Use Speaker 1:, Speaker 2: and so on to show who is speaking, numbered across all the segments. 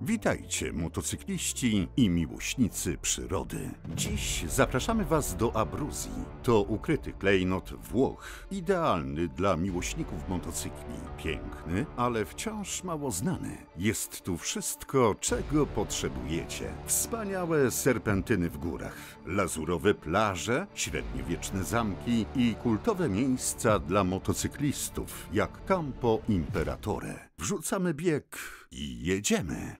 Speaker 1: Witajcie, motocykliści i miłośnicy przyrody. Dziś zapraszamy Was do Abruzji. To ukryty klejnot Włoch, idealny dla miłośników motocykli. Piękny, ale wciąż mało znany. Jest tu wszystko, czego potrzebujecie. Wspaniałe serpentyny w górach, lazurowe plaże, średniowieczne zamki i kultowe miejsca dla motocyklistów, jak Campo Imperatore. Wrzucamy bieg i jedziemy.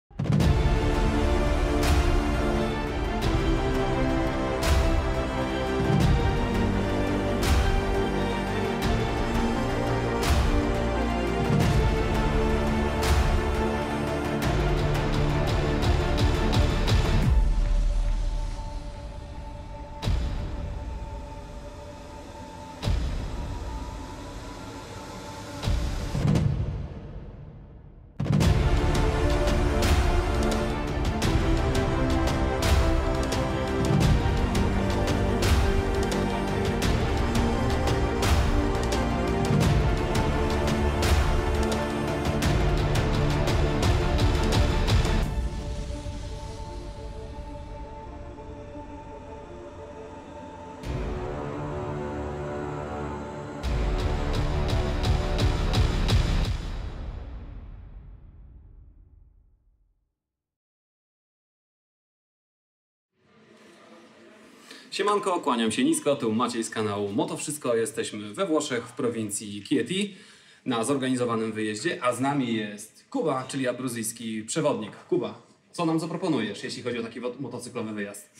Speaker 2: Siemanko, kłaniam się nisko, tu Maciej z kanału Moto Wszystko. Jesteśmy we Włoszech, w prowincji Chieti, na zorganizowanym wyjeździe, a z nami jest Kuba, czyli abruzyjski przewodnik. Kuba, co nam zaproponujesz, jeśli chodzi o taki motocyklowy wyjazd?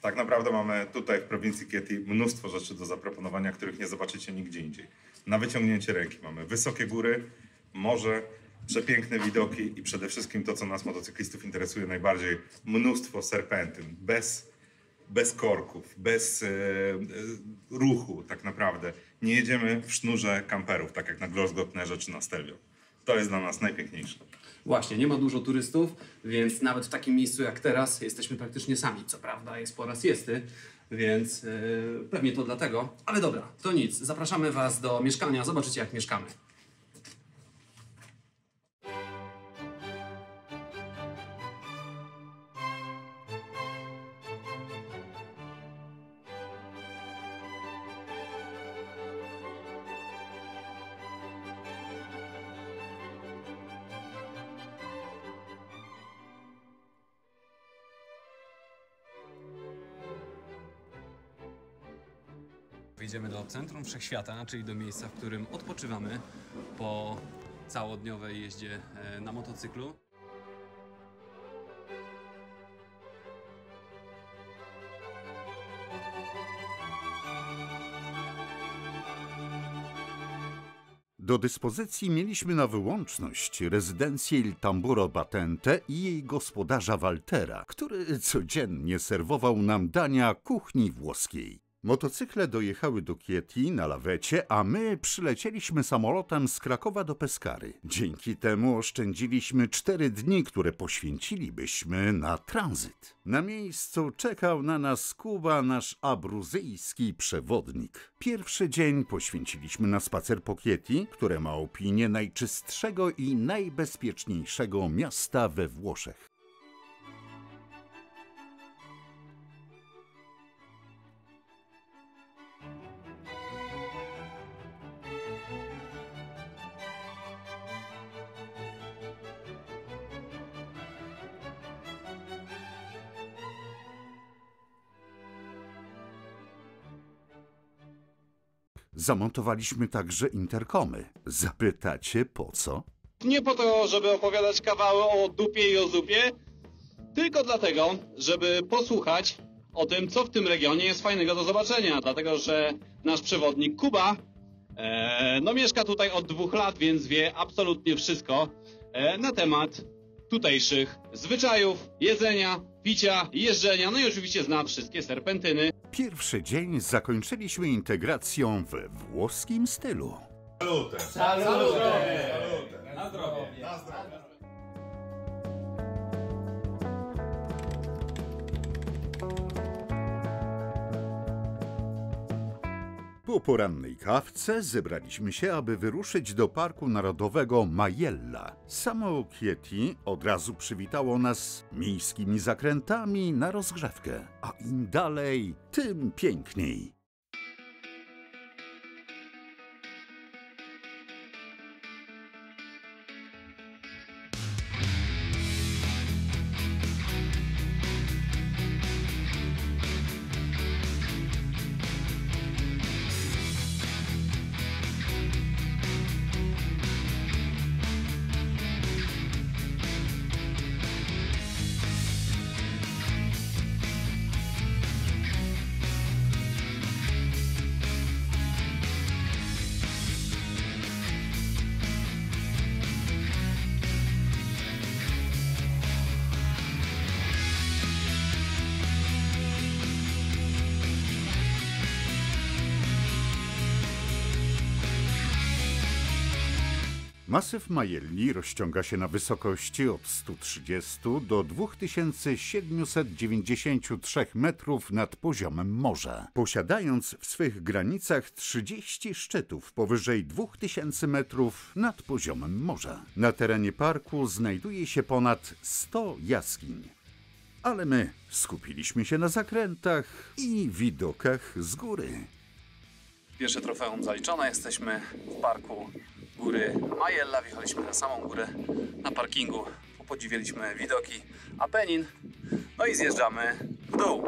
Speaker 3: Tak naprawdę mamy tutaj w prowincji Chieti mnóstwo rzeczy do zaproponowania, których nie zobaczycie nigdzie indziej. Na wyciągnięcie ręki mamy wysokie góry, morze, przepiękne widoki i przede wszystkim to, co nas motocyklistów interesuje najbardziej, mnóstwo serpentyn, bez korków, bez ruchu tak naprawdę. Nie jedziemy w sznurze kamperów, tak jak na Grossglocknerze czy na Stelvio. To jest dla nas najpiękniejsze.
Speaker 2: Właśnie, nie ma dużo turystów, więc nawet w takim miejscu jak teraz jesteśmy praktycznie sami. Co prawda jest pora siesty, więc pewnie to dlatego. Ale dobra, to nic. Zapraszamy Was do mieszkania, zobaczycie jak mieszkamy. Wejdziemy do centrum wszechświata, czyli do miejsca, w którym odpoczywamy po całodniowej jeździe na motocyklu.
Speaker 1: Do dyspozycji mieliśmy na wyłączność rezydencję Il Tamburo Battente i jej gospodarza Waltera, który codziennie serwował nam dania kuchni włoskiej. Motocykle dojechały do Chieti na lawecie, a my przylecieliśmy samolotem z Krakowa do Pescary. Dzięki temu oszczędziliśmy 4 dni, które poświęcilibyśmy na tranzyt. Na miejscu czekał na nas Kuba, nasz abruzyjski przewodnik. Pierwszy dzień poświęciliśmy na spacer po Chieti, które ma opinię najczystszego i najbezpieczniejszego miasta we Włoszech. Zamontowaliśmy także interkomy. Zapytacie po co?
Speaker 4: Nie po to, żeby opowiadać kawały o dupie i o zupie, tylko dlatego, żeby posłuchać o tym, co w tym regionie jest fajnego do zobaczenia. Dlatego, że nasz przewodnik Kuba mieszka tutaj od 2 lat, więc wie absolutnie wszystko na temat tutejszych zwyczajów, jedzenia, picia, jeżdżenia, no i oczywiście zna wszystkie serpentyny.
Speaker 1: Pierwszy dzień zakończyliśmy integracją we włoskim stylu.
Speaker 3: Salute!
Speaker 5: Salute!
Speaker 3: Na zdrowie! Na zdrowie!
Speaker 1: Po Po porannej kawce zebraliśmy się, aby wyruszyć do Parku Narodowego Majella. Samo Chieti od razu przywitało nas miejskimi zakrętami na rozgrzewkę, a im dalej, tym piękniej. Masyw Majelli rozciąga się na wysokości od 130 do 2793 metrów nad poziomem morza, posiadając w swych granicach 30 szczytów powyżej 2000 metrów nad poziomem morza. Na terenie parku znajduje się ponad 100 jaskiń. Ale my skupiliśmy się na zakrętach i widokach z góry.
Speaker 2: Pierwsze trofeum zaliczone. Jesteśmy w parku góry Majella. Wjechaliśmy na samą górę, na parkingu. Podziwialiśmy widoki Apenin. No i zjeżdżamy w dół.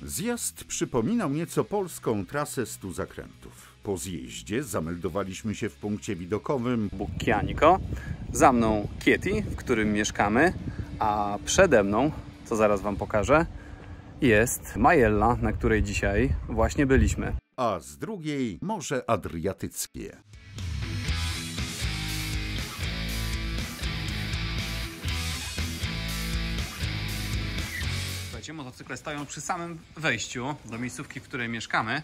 Speaker 1: Zjazd przypominał nieco polską trasę 100 zakrętów. Po zjeździe zameldowaliśmy się w punkcie widokowym
Speaker 2: Bukkianico. Za mną Chieti, w którym mieszkamy, a przede mną, co zaraz Wam pokażę, jest Majella, na której dzisiaj właśnie byliśmy.
Speaker 1: A z drugiej Morze Adriatyckie.
Speaker 2: Motocykle stoją przy samym wejściu do miejscówki, w której mieszkamy.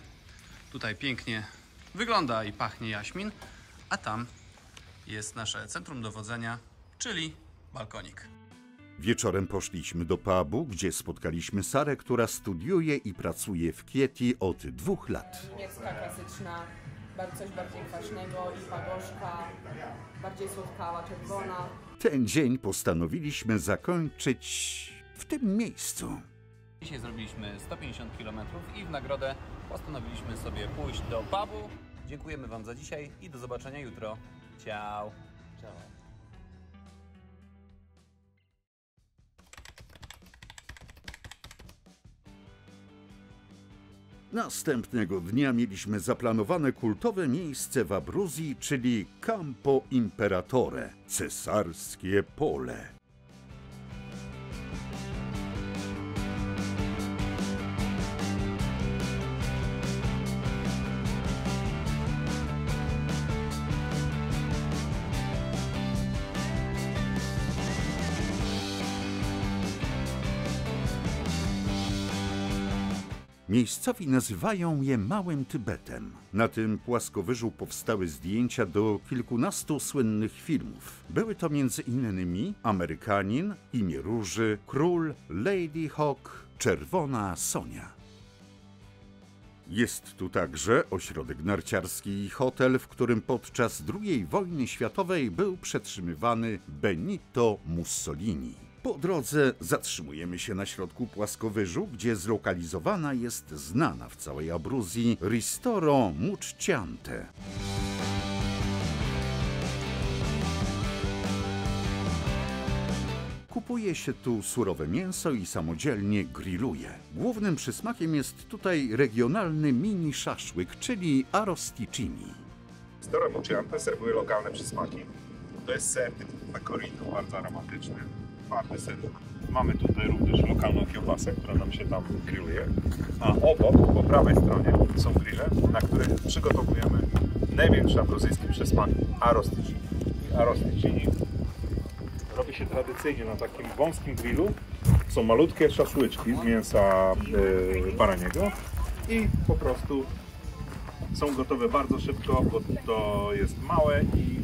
Speaker 2: Tutaj pięknie wygląda i pachnie jaśmin, a tam jest nasze centrum dowodzenia, czyli balkonik.
Speaker 1: Wieczorem poszliśmy do pubu, gdzie spotkaliśmy Sarę, która studiuje i pracuje w Chieti od 2 lat.
Speaker 5: Niemiecka klasyczna, coś bardziej kwaśnego i pagoszka, bardziej słodkawa, czerwona.
Speaker 1: Ten dzień postanowiliśmy zakończyć w tym miejscu.
Speaker 2: Dzisiaj zrobiliśmy 150 km i w nagrodę postanowiliśmy sobie pójść do pubu. Dziękujemy Wam za dzisiaj i do zobaczenia jutro. Ciao! Ciao.
Speaker 1: Następnego dnia mieliśmy zaplanowane kultowe miejsce w Abruzji, czyli Campo Imperatore, cesarskie pole. Miejscowi nazywają je Małym Tybetem. Na tym płaskowyżu powstały zdjęcia do kilkunastu słynnych filmów. Były to m.in. Amerykanin, Imię Róży, Król, Lady Hawk, Czerwona Sonia. Jest tu także ośrodek narciarski i hotel, w którym podczas II wojny światowej był przetrzymywany Benito Mussolini. Po drodze zatrzymujemy się na środku płaskowyżu, gdzie zlokalizowana jest znana w całej Abruzji Ristoro Mucciante. Kupuje się tu surowe mięso i samodzielnie grilluje. Głównym przysmakiem jest tutaj regionalny mini szaszłyk, czyli arrosticini.
Speaker 3: Ristoro Mucciante serwuje lokalne przysmaki. To jest ser typu pecorino, bardzo aromatyczny, twardy ser. Mamy tutaj również lokalną kiełbasę, która nam się tam grilluje. A obok, po prawej stronie, są grille, na których przygotowujemy
Speaker 6: największy abruzyjski przysmak arrosticini. Arrosticini robi się tradycyjnie na takim wąskim grillu. Są malutkie szaszłyczki z mięsa baraniego i po prostu są gotowe bardzo szybko, bo to jest małe i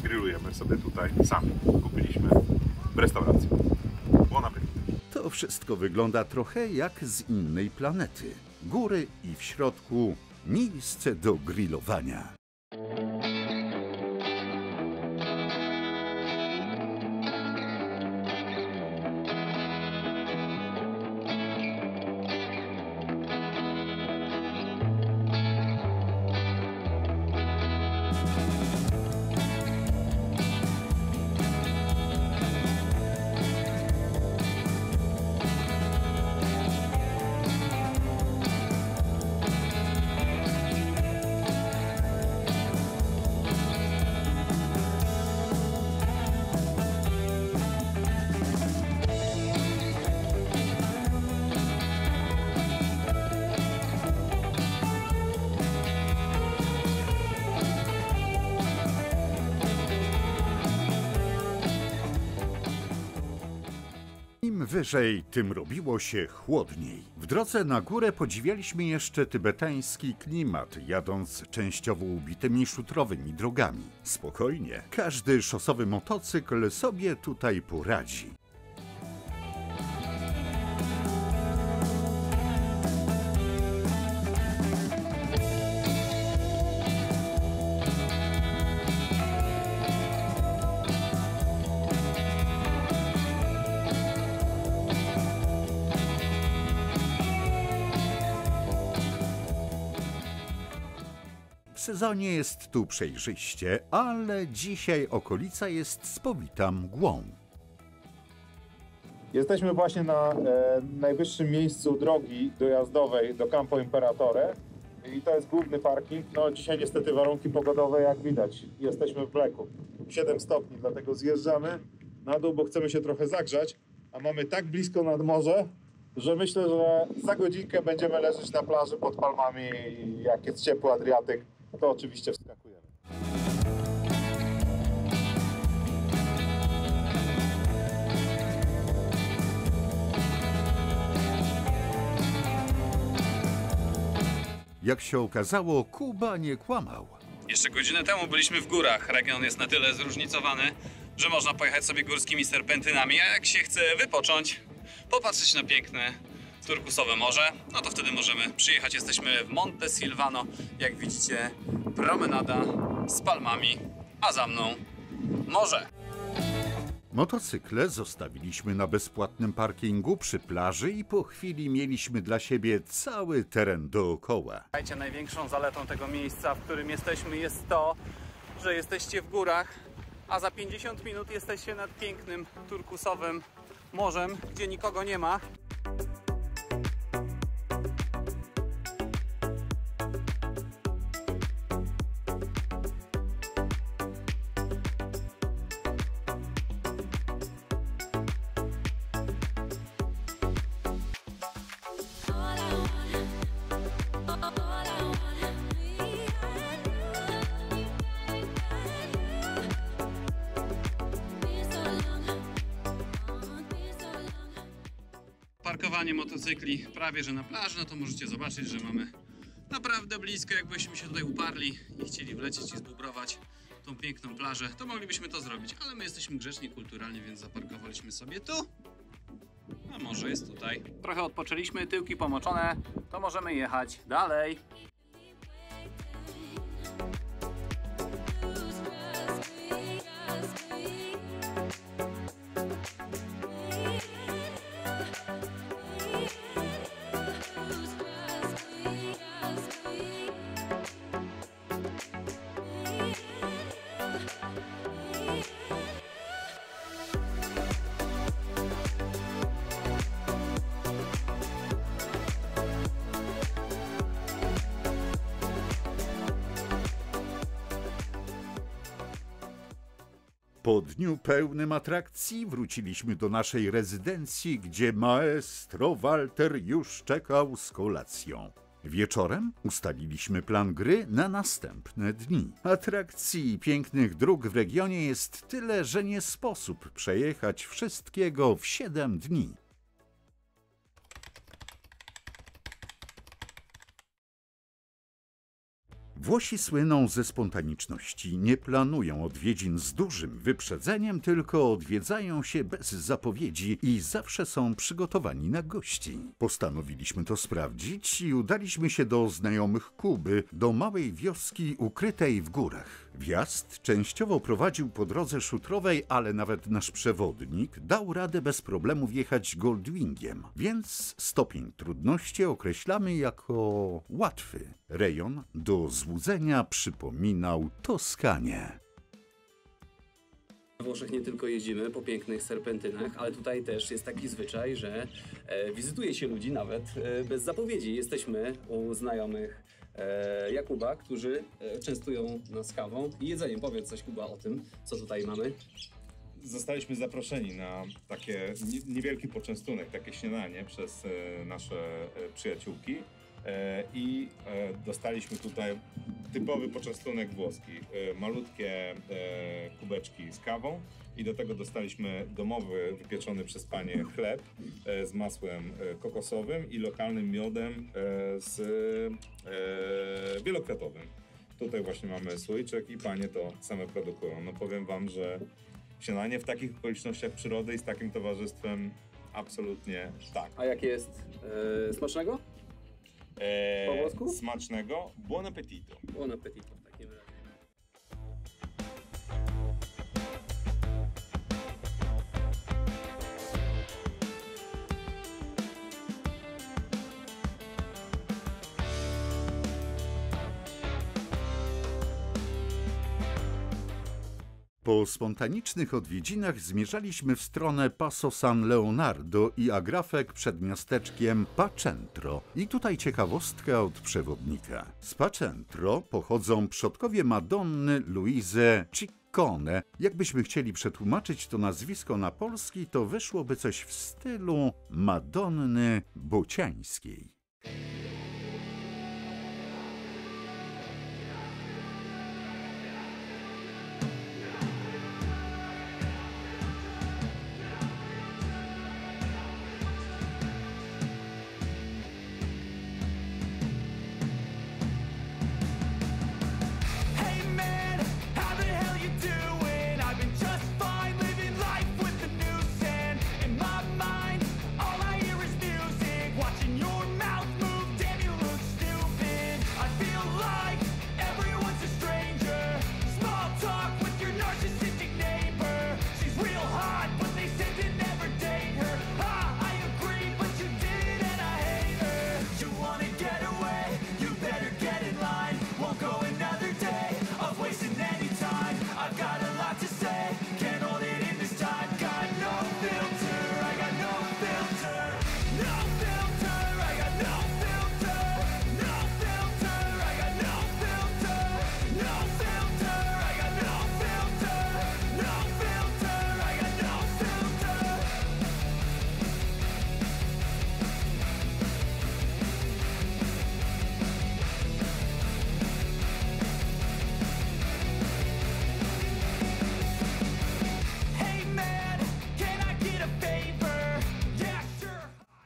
Speaker 6: grillujemy sobie tutaj sami. Kupiliśmy w restauracji. Bon appetit.
Speaker 1: To wszystko wygląda trochę jak z innej planety. Góry i w środku miejsce do grillowania. Im wyżej, tym robiło się chłodniej. W drodze na górę podziwialiśmy jeszcze tybetański klimat, jadąc częściowo ubitymi szutrowymi drogami. Spokojnie, każdy szosowy motocykl sobie tutaj poradzi. W sezonie jest tu przejrzyście, ale dzisiaj okolica jest spowita mgłą.
Speaker 6: Jesteśmy właśnie na najwyższym miejscu drogi dojazdowej do Campo Imperatore i to jest główny parking. No dzisiaj niestety warunki pogodowe, jak widać, jesteśmy w Blacku. 7 stopni, dlatego zjeżdżamy na dół, bo chcemy się trochę zagrzać, a mamy tak blisko nad morze, że myślę, że za godzinkę będziemy leżeć na plaży pod palmami i jak jest ciepły Adriatyk, to oczywiście wskakujemy.
Speaker 1: Jak się okazało, Kuba nie kłamał.
Speaker 2: Jeszcze godzinę temu byliśmy w górach. Region jest na tyle zróżnicowany, że można pojechać sobie górskimi serpentynami, a jak się chce wypocząć, popatrzeć na piękne turkusowe morze, no to wtedy możemy przyjechać. Jesteśmy w Monte Silvano. Jak widzicie, promenada z palmami, a za mną morze.
Speaker 1: Motocykle zostawiliśmy na bezpłatnym parkingu przy plaży i po chwili mieliśmy dla siebie cały teren dookoła.
Speaker 2: Słuchajcie, największą zaletą tego miejsca, w którym jesteśmy, jest to, że jesteście w górach, a za 50 minut jesteście nad pięknym turkusowym morzem, gdzie nikogo nie ma. Parkowanie motocykli prawie że na plaży, no to możecie zobaczyć, że mamy naprawdę blisko. Jakbyśmy się tutaj uparli i chcieli wlecieć i zbubrować tą piękną plażę, to moglibyśmy to zrobić, ale my jesteśmy grzeczni, kulturalni, więc zaparkowaliśmy sobie tu, a morze jest tutaj. Trochę odpoczęliśmy, tyłki pomoczone, to możemy jechać dalej.
Speaker 1: Po dniu pełnym atrakcji wróciliśmy do naszej rezydencji, gdzie maestro Walter już czekał z kolacją. Wieczorem ustaliliśmy plan gry na następne dni. Atrakcji i pięknych dróg w regionie jest tyle, że nie sposób przejechać wszystkiego w 7 dni. Włosi słyną ze spontaniczności, nie planują odwiedzin z dużym wyprzedzeniem, tylko odwiedzają się bez zapowiedzi i zawsze są przygotowani na gości. Postanowiliśmy to sprawdzić i udaliśmy się do znajomych Kuby, do małej wioski ukrytej w górach. Wjazd częściowo prowadził po drodze szutrowej, ale nawet nasz przewodnik dał radę bez problemu wjechać Goldwingiem, więc stopień trudności określamy jako łatwy. Rejon do złudzenia przypominał Toskanię.
Speaker 2: We Włoszech nie tylko jeździmy po pięknych serpentynach, ale tutaj też jest taki zwyczaj, że wizytuje się ludzi nawet bez zapowiedzi. Jesteśmy u znajomych Jakuba, którzy częstują nas kawą i jedzeniem. Powiedz coś, Kuba, o tym, co tutaj mamy.
Speaker 3: Zostaliśmy zaproszeni na takie niewielki poczęstunek, takie śniadanie przez nasze przyjaciółki i dostaliśmy tutaj typowy poczęstunek włoski. Malutkie kubeczki z kawą i do tego dostaliśmy domowy, wypieczony przez panie chleb z masłem kokosowym i lokalnym miodem wielokwiatowym. Tutaj właśnie mamy słoiczek i panie to same produkują. No powiem wam, że śniadanie w takich okolicznościach przyrody i z takim towarzystwem absolutnie tak.
Speaker 2: A jakie jest smacznego? Po włosku?
Speaker 3: Smacznego. Buon appetito.
Speaker 2: Buon appetito w takim razie.
Speaker 1: Po spontanicznych odwiedzinach zmierzaliśmy w stronę Passo San Leonardo i agrafek przed miasteczkiem Pacentro. I tutaj ciekawostka od przewodnika. Z Pacentro pochodzą przodkowie Madonny Luise Ciccone. Jakbyśmy chcieli przetłumaczyć to nazwisko na polski, to wyszłoby coś w stylu Madonny Bociańskiej.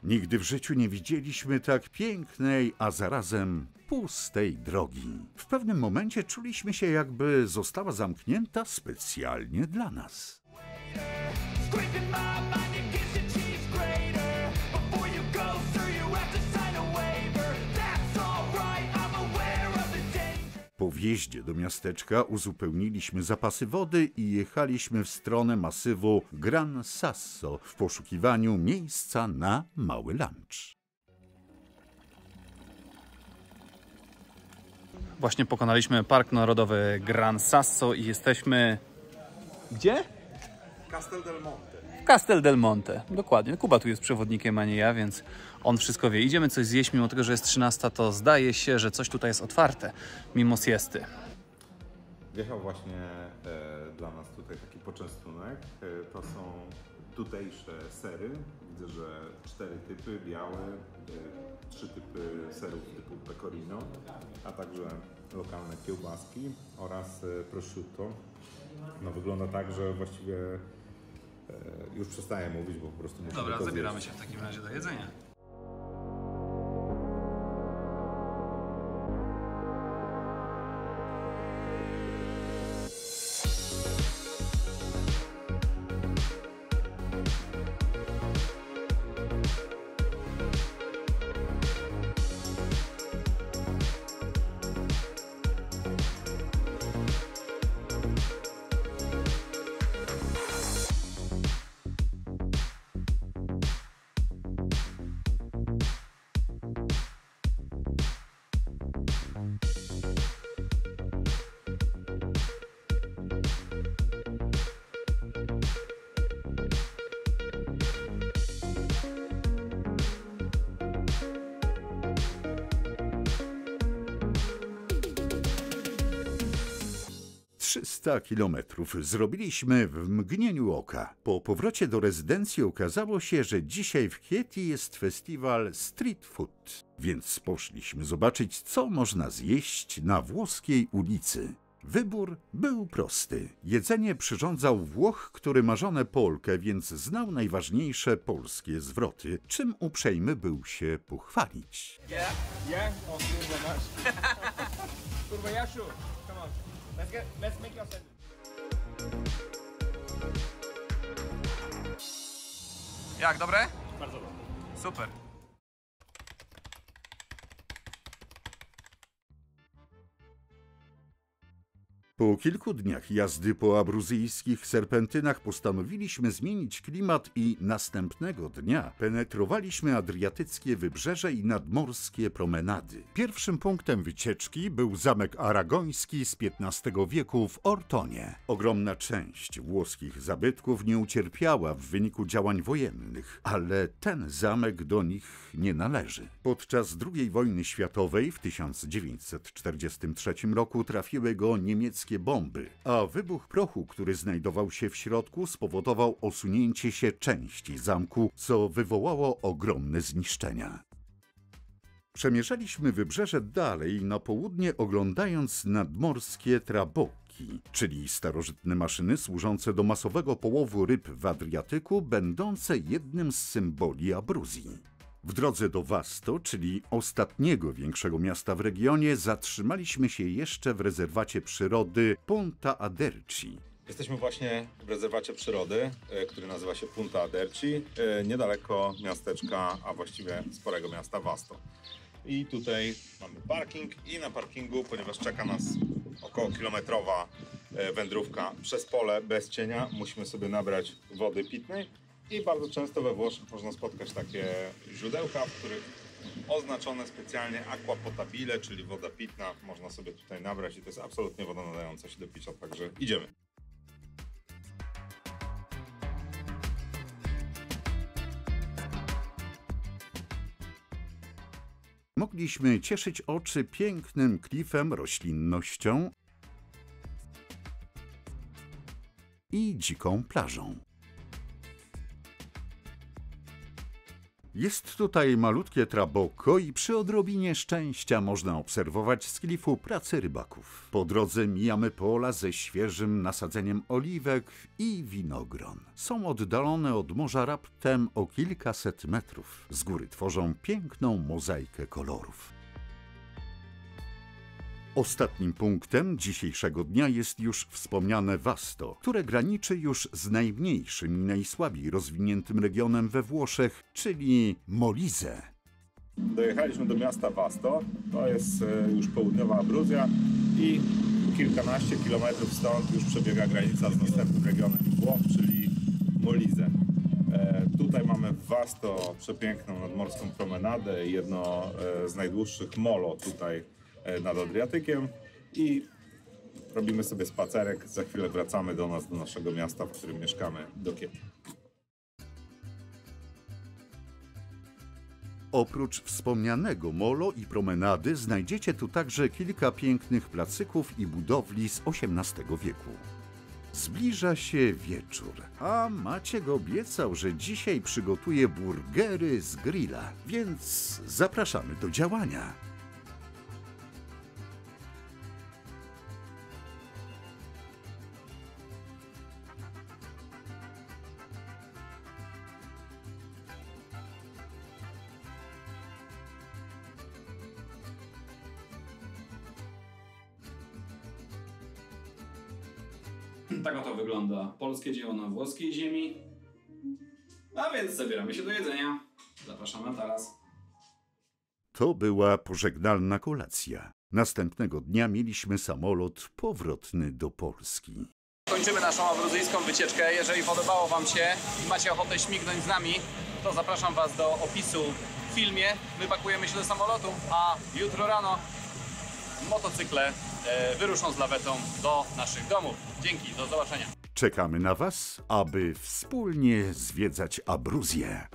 Speaker 1: Nigdy w życiu nie widzieliśmy tak pięknej, a zarazem pustej drogi. W pewnym momencie czuliśmy się, jakby została zamknięta specjalnie dla nas. Po wjeździe do miasteczka uzupełniliśmy zapasy wody i jechaliśmy w stronę masywu Gran Sasso w poszukiwaniu miejsca na mały lunch.
Speaker 2: Właśnie pokonaliśmy Park Narodowy Gran Sasso i jesteśmy... Gdzie?
Speaker 3: Castel del Monte.
Speaker 2: W Castel del Monte, dokładnie. Kuba tu jest przewodnikiem, a nie ja, więc on wszystko wie. Idziemy coś zjeść, mimo tego, że jest 13, to zdaje się, że coś tutaj jest otwarte, mimo siesty.
Speaker 3: Wjechał właśnie dla nas tutaj taki poczęstunek. To są
Speaker 7: tutejsze sery. Widzę, że 4 typy, białe, 3 typy serów typu pecorino, a także lokalne kiełbaski oraz prosciutto. No, wygląda tak, że właściwie już przestaję mówić, bo po prostu muszę
Speaker 2: Dobra,
Speaker 7: to
Speaker 2: zabieramy
Speaker 7: zjeść.
Speaker 2: się w takim razie do jedzenia.
Speaker 1: Trzysta kilometrów zrobiliśmy w mgnieniu oka. Po powrocie do rezydencji okazało się, że dzisiaj w Chieti jest festiwal street food, więc poszliśmy zobaczyć, co można zjeść na włoskiej ulicy. Wybór był prosty. Jedzenie przyrządzał Włoch, który ma żonę Polkę, więc znał najważniejsze polskie zwroty, czym uprzejmy był się pochwalić.
Speaker 8: Yeah? Oh, thank you very much. Kurwa, Yashu, come on. Let's make your sandwich.
Speaker 2: Jak, dobre? Bardzo dobre. Super.
Speaker 1: Po kilku dniach jazdy po abruzyjskich serpentynach postanowiliśmy zmienić klimat i następnego dnia penetrowaliśmy adriatyckie wybrzeże i nadmorskie promenady. Pierwszym punktem wycieczki był zamek aragoński z XV wieku w Ortonie. Ogromna część włoskich zabytków nie ucierpiała w wyniku działań wojennych, ale ten zamek do nich nie należy. Podczas II wojny światowej w 1943 roku trafiły go niemieckie bomby, a wybuch prochu, który znajdował się w środku, spowodował osunięcie się części zamku, co wywołało ogromne zniszczenia. Przemierzaliśmy wybrzeże dalej na południe, oglądając nadmorskie trabocchi, czyli starożytne maszyny służące do masowego połowu ryb w Adriatyku, będące jednym z symboli Abruzji. W drodze do Vasto, czyli ostatniego większego miasta w regionie, zatrzymaliśmy się jeszcze w rezerwacie przyrody Punta Aderci.
Speaker 3: Jesteśmy właśnie w rezerwacie przyrody, który nazywa się Punta Aderci, niedaleko miasteczka, a właściwie sporego miasta Vasto. I tutaj mamy parking i na parkingu, ponieważ czeka nas około kilometrowa wędrówka przez pole bez cienia, musimy sobie nabrać wody pitnej. I bardzo często we Włoszech można spotkać takie źródełka, w których oznaczone specjalnie aqua potabile, czyli woda pitna. Można sobie tutaj nabrać i to jest absolutnie woda nadająca się do picia, także idziemy.
Speaker 1: Mogliśmy cieszyć oczy pięknym klifem, roślinnością i dziką plażą. Jest tutaj malutkie trabocco i przy odrobinie szczęścia można obserwować z klifu pracę rybaków. Po drodze mijamy pola ze świeżym nasadzeniem oliwek i winogron. Są oddalone od morza raptem o kilkaset metrów. Z góry tworzą piękną mozaikę kolorów. Ostatnim punktem dzisiejszego dnia jest już wspomniane Vasto, które graniczy już z najmniejszym i najsłabiej rozwiniętym regionem we Włoszech, czyli Molise.
Speaker 3: Dojechaliśmy do miasta Vasto, to jest już południowa Abruzja i kilkanaście kilometrów stąd już przebiega granica z następnym regionem Włoch, czyli Molise. Tutaj mamy w Vasto przepiękną nadmorską promenadę, jedno z najdłuższych molo tutaj nad Adriatykiem i robimy sobie spacerek. Za chwilę wracamy do naszego miasta, w którym mieszkamy, do Chieti.
Speaker 1: Oprócz wspomnianego molo i promenady znajdziecie tu także kilka pięknych placyków i budowli z XVIII wieku. Zbliża się wieczór, a Maciek obiecał, że dzisiaj przygotuje burgery z grilla, więc zapraszamy do działania.
Speaker 2: Tak oto wygląda polskie dzieło na włoskiej ziemi. A więc zabieramy się do jedzenia. Zapraszamy teraz.
Speaker 1: To była pożegnalna kolacja. Następnego dnia mieliśmy samolot powrotny do Polski.
Speaker 4: Kończymy naszą abruzyjską wycieczkę. Jeżeli podobało Wam się i macie ochotę śmignąć z nami, to zapraszam Was do opisu w filmie. My pakujemy się do samolotu, a jutro rano motocykle wyruszą z lawetą do naszych domów. Dzięki, do zobaczenia.
Speaker 1: Czekamy na Was, aby wspólnie zwiedzać Abruzję.